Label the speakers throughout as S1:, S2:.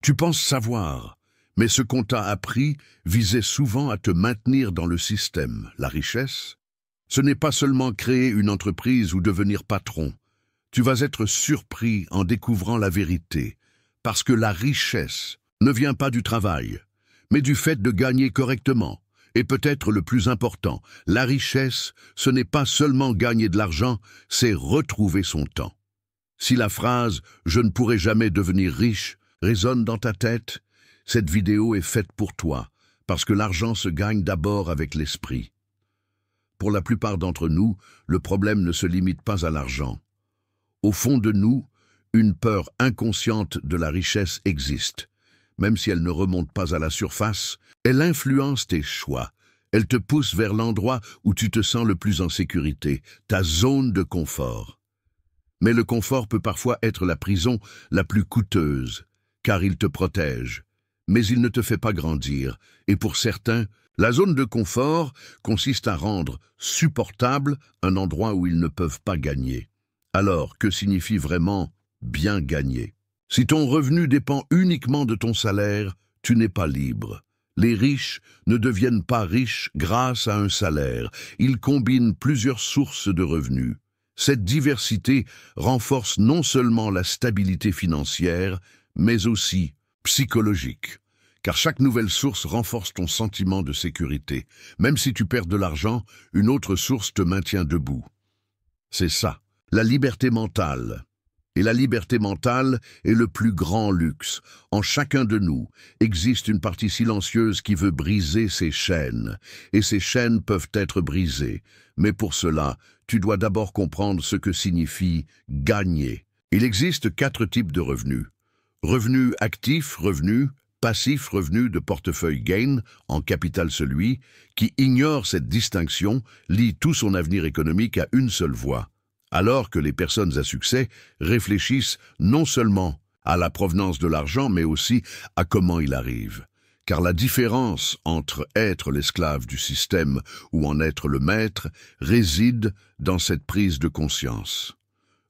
S1: Tu penses savoir, mais ce qu'on t'a appris visait souvent à te maintenir dans le système. La richesse, ce n'est pas seulement créer une entreprise ou devenir patron. Tu vas être surpris en découvrant la vérité, parce que la richesse ne vient pas du travail, mais du fait de gagner correctement. Et peut-être le plus important, la richesse, ce n'est pas seulement gagner de l'argent, c'est retrouver son temps. Si la phrase « je ne pourrai jamais devenir riche » résonne dans ta tête, cette vidéo est faite pour toi, parce que l'argent se gagne d'abord avec l'esprit. Pour la plupart d'entre nous, le problème ne se limite pas à l'argent. Au fond de nous, une peur inconsciente de la richesse existe. Même si elle ne remonte pas à la surface, elle influence tes choix. Elle te pousse vers l'endroit où tu te sens le plus en sécurité, ta zone de confort. Mais le confort peut parfois être la prison la plus coûteuse, car il te protège. Mais il ne te fait pas grandir. Et pour certains, la zone de confort consiste à rendre supportable un endroit où ils ne peuvent pas gagner. Alors, que signifie vraiment bien gagner? Si ton revenu dépend uniquement de ton salaire, tu n'es pas libre. Les riches ne deviennent pas riches grâce à un salaire. Ils combinent plusieurs sources de revenus. Cette diversité renforce non seulement la stabilité financière, mais aussi psychologique. Car chaque nouvelle source renforce ton sentiment de sécurité. Même si tu perds de l'argent, une autre source te maintient debout. C'est ça, la liberté mentale. Et la liberté mentale est le plus grand luxe. En chacun de nous existe une partie silencieuse qui veut briser ces chaînes. Et ces chaînes peuvent être brisées. Mais pour cela, tu dois d'abord comprendre ce que signifie gagner. Il existe 4 types de revenus. Revenus actifs, revenus passifs, revenus de portefeuille gain, en capital celui qui ignore cette distinction, lie tout son avenir économique à une seule voie. Alors que les personnes à succès réfléchissent non seulement à la provenance de l'argent, mais aussi à comment il arrive. Car la différence entre être l'esclave du système ou en être le maître réside dans cette prise de conscience.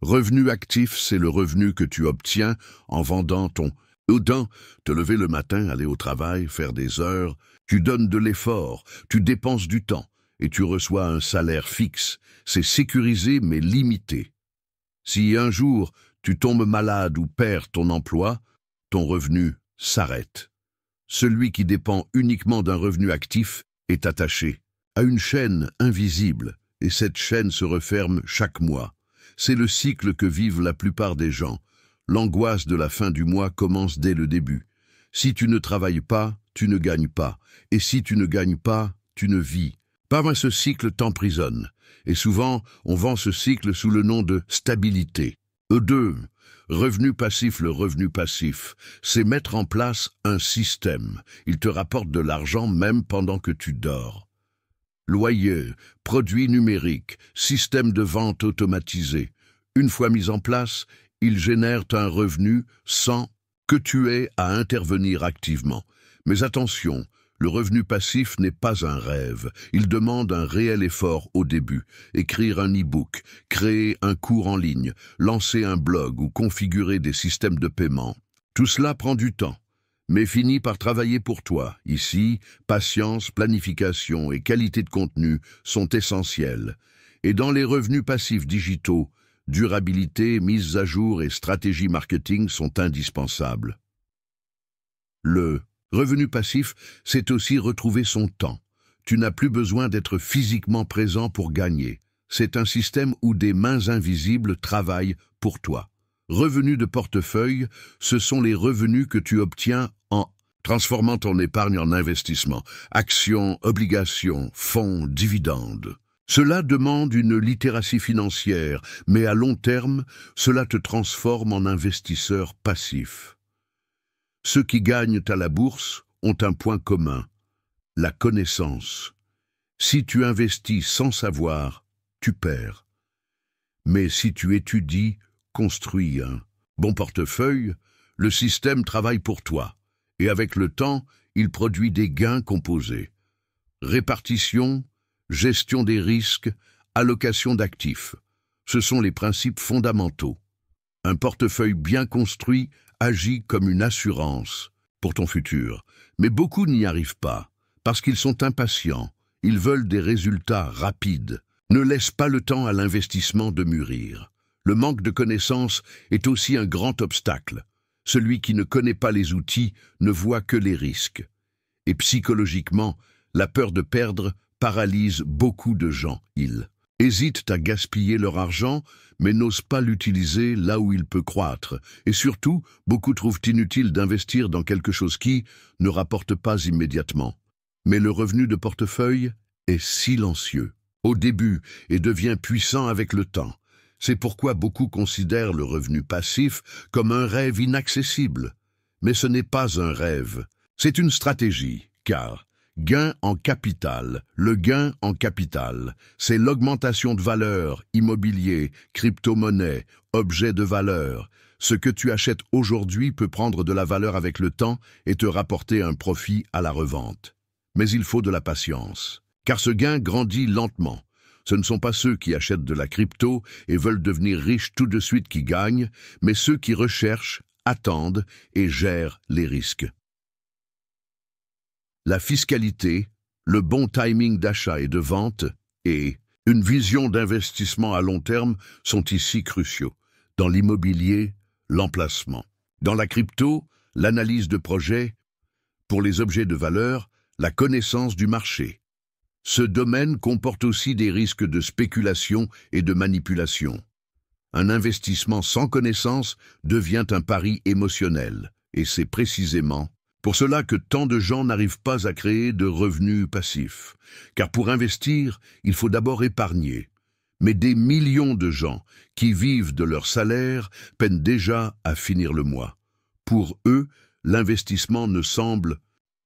S1: Revenu actif, c'est le revenu que tu obtiens en vendant ton temps, te lever le matin, aller au travail, faire des heures. Tu donnes de l'effort, tu dépenses du temps et tu reçois un salaire fixe. C'est sécurisé mais limité. Si un jour tu tombes malade ou perds ton emploi, ton revenu s'arrête. Celui qui dépend uniquement d'un revenu actif est attaché à une chaîne invisible et cette chaîne se referme chaque mois. C'est le cycle que vivent la plupart des gens. L'angoisse de la fin du mois commence dès le début. Si tu ne travailles pas, tu ne gagnes pas. Et si tu ne gagnes pas, tu ne vis pas. Ce cycle t'emprisonne. Et souvent, on vend ce cycle sous le nom de stabilité. E2, revenu passif. Le revenu passif, c'est mettre en place un système. Il te rapporte de l'argent même pendant que tu dors. Loyer, produits numériques, système de vente automatisé. Une fois mis en place, ils génèrent un revenu sans que tu aies à intervenir activement. Mais attention, le revenu passif n'est pas un rêve. Il demande un réel effort au début. Écrire un e-book, créer un cours en ligne, lancer un blog ou configurer des systèmes de paiement. Tout cela prend du temps, mais finit par travailler pour toi. Ici, patience, planification et qualité de contenu sont essentiels. Et dans les revenus passifs digitaux, durabilité, mise à jour et stratégie marketing sont indispensables. Le revenu passif, c'est aussi retrouver son temps. Tu n'as plus besoin d'être physiquement présent pour gagner. C'est un système où des mains invisibles travaillent pour toi. Revenus de portefeuille, ce sont les revenus que tu obtiens en transformant ton épargne en investissement. Actions, obligations, fonds, dividendes. Cela demande une littératie financière, mais à long terme, cela te transforme en investisseur passif. Ceux qui gagnent à la bourse ont un point commun, la connaissance. Si tu investis sans savoir, tu perds. Mais si tu étudies, construis un bon portefeuille, le système travaille pour toi. Et avec le temps, il produit des gains composés. Répartition, gestion des risques, allocation d'actifs. Ce sont les principes fondamentaux. Un portefeuille bien construit agit comme une assurance pour ton futur. Mais beaucoup n'y arrivent pas, parce qu'ils sont impatients. Ils veulent des résultats rapides. Ne laisse pas le temps à l'investissement de mûrir. Le manque de connaissances est aussi un grand obstacle. Celui qui ne connaît pas les outils ne voit que les risques. Et psychologiquement, la peur de perdre paralyse beaucoup de gens. Ils hésitent à gaspiller leur argent, mais n'osent pas l'utiliser là où il peut croître. Et surtout, beaucoup trouvent inutile d'investir dans quelque chose qui ne rapporte pas immédiatement. Mais le revenu de portefeuille est silencieux au début et devient puissant avec le temps. C'est pourquoi beaucoup considèrent le revenu passif comme un rêve inaccessible. Mais ce n'est pas un rêve, c'est une stratégie, car gain en capital, le gain en capital, c'est l'augmentation de valeur, immobilier, crypto-monnaie, objet de valeur. Ce que tu achètes aujourd'hui peut prendre de la valeur avec le temps et te rapporter un profit à la revente. Mais il faut de la patience, car ce gain grandit lentement. Ce ne sont pas ceux qui achètent de la crypto et veulent devenir riches tout de suite qui gagnent, mais ceux qui recherchent, attendent et gèrent les risques. La fiscalité, le bon timing d'achat et de vente et une vision d'investissement à long terme sont ici cruciaux. Dans l'immobilier, l'emplacement. Dans la crypto, l'analyse de projet. Pour les objets de valeur, la connaissance du marché. Ce domaine comporte aussi des risques de spéculation et de manipulation. Un investissement sans connaissance devient un pari émotionnel, et c'est précisément pour cela que tant de gens n'arrivent pas à créer de revenus passifs. Car pour investir, il faut d'abord épargner. Mais des millions de gens qui vivent de leur salaire peinent déjà à finir le mois. Pour eux, l'investissement ne semble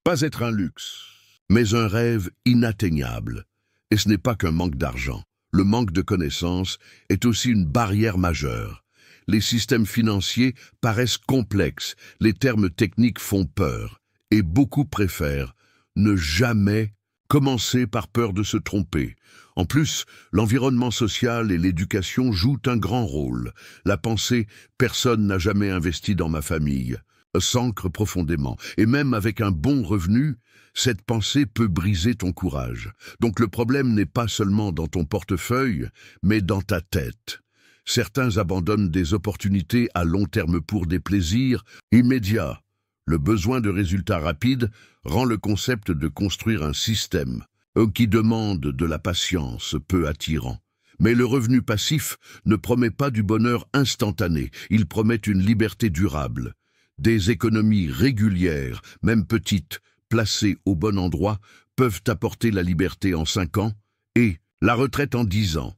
S1: pas être un luxe, mais un rêve inatteignable. Et ce n'est pas qu'un manque d'argent. Le manque de connaissances est aussi une barrière majeure. Les systèmes financiers paraissent complexes, les termes techniques font peur, et beaucoup préfèrent ne jamais commencer par peur de se tromper. En plus, l'environnement social et l'éducation jouent un grand rôle. La pensée « personne n'a jamais investi dans ma famille » s'ancre profondément, et même avec un bon revenu, cette pensée peut briser ton courage. Donc le problème n'est pas seulement dans ton portefeuille, mais dans ta tête. Certains abandonnent des opportunités à long terme pour des plaisirs immédiats. Le besoin de résultats rapides rend le concept de construire un système qui demande de la patience peu attirant. Mais le revenu passif ne promet pas du bonheur instantané, il promet une liberté durable. Des économies régulières, même petites, placées au bon endroit, peuvent apporter la liberté en 5 ans et la retraite en 10 ans.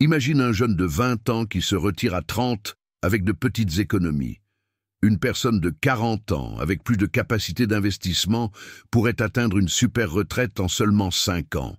S1: Imagine un jeune de 20 ans qui se retire à 30 avec de petites économies. Une personne de 40 ans avec plus de capacité d'investissement pourrait atteindre une super retraite en seulement 5 ans.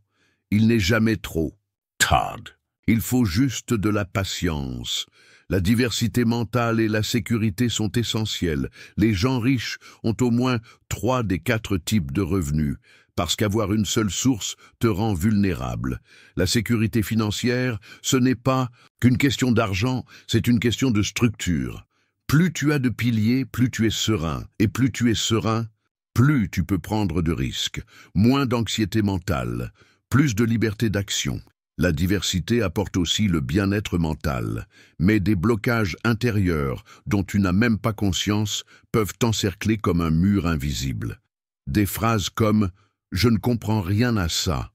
S1: Il n'est jamais trop tard. Il faut juste de la patience. La diversité mentale et la sécurité sont essentielles. Les gens riches ont au moins 3 des 4 types de revenus, parce qu'avoir une seule source te rend vulnérable. La sécurité financière, ce n'est pas qu'une question d'argent, c'est une question de structure. Plus tu as de piliers, plus tu es serein. Et plus tu es serein, plus tu peux prendre de risques. Moins d'anxiété mentale, plus de liberté d'action. La diversité apporte aussi le bien-être mental, mais des blocages intérieurs dont tu n'as même pas conscience peuvent t'encercler comme un mur invisible. Des phrases comme « je ne comprends rien à ça ».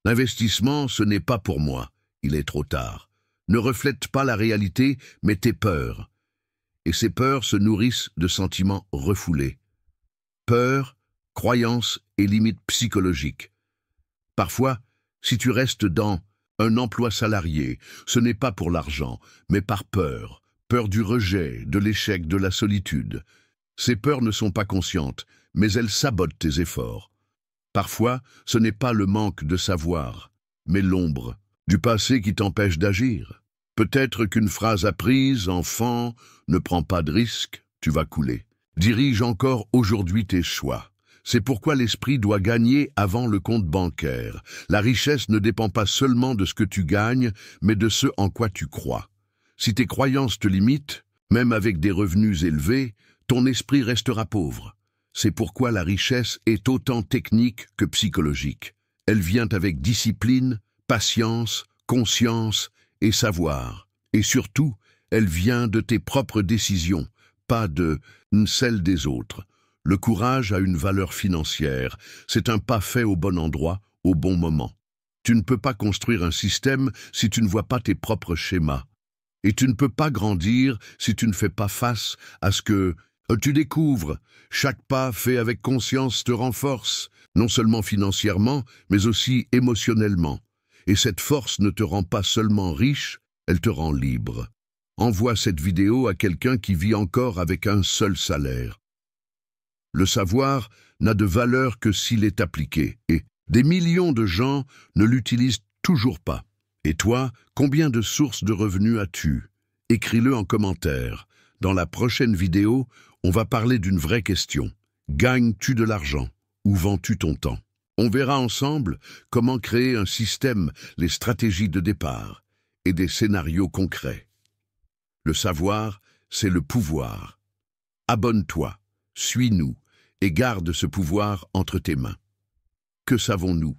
S1: L'investissement, ce n'est pas pour moi, il est trop tard. Ne reflète pas la réalité, mais tes peurs. Et ces peurs se nourrissent de sentiments refoulés. Peur, croyances et limites psychologiques. Parfois, si tu restes dans un emploi salarié, ce n'est pas pour l'argent, mais par peur. Peur du rejet, de l'échec, de la solitude. Ces peurs ne sont pas conscientes, mais elles sabotent tes efforts. Parfois, ce n'est pas le manque de savoir, mais l'ombre du passé qui t'empêche d'agir. Peut-être qu'une phrase apprise, enfant, ne prends pas de risque, tu vas couler. Dirige encore aujourd'hui tes choix. C'est pourquoi l'esprit doit gagner avant le compte bancaire. La richesse ne dépend pas seulement de ce que tu gagnes, mais de ce en quoi tu crois. Si tes croyances te limitent, Même avec des revenus élevés, ton esprit restera pauvre. C'est pourquoi la richesse est autant technique que psychologique. Elle vient avec discipline, patience, conscience et savoir. Et surtout, elle vient de tes propres décisions, pas de celles des autres. Le courage a une valeur financière. C'est un pas fait au bon endroit, au bon moment. Tu ne peux pas construire un système si tu ne vois pas tes propres schémas. Et tu ne peux pas grandir si tu ne fais pas face à ce que tu découvres. Chaque pas fait avec conscience te renforce, non seulement financièrement, mais aussi émotionnellement. Et cette force ne te rend pas seulement riche, elle te rend libre. Envoie cette vidéo à quelqu'un qui vit encore avec un seul salaire. Le savoir n'a de valeur que s'il est appliqué, et des millions de gens ne l'utilisent toujours pas. Et toi, combien de sources de revenus as-tu? Écris-le en commentaire. Dans la prochaine vidéo, on va parler d'une vraie question. Gagnes-tu de l'argent? Ou vends-tu ton temps? On verra ensemble comment créer un système, les stratégies de départ et des scénarios concrets. Le savoir, c'est le pouvoir. Abonne-toi, suis-nous et garde ce pouvoir entre tes mains. Que savons-nous?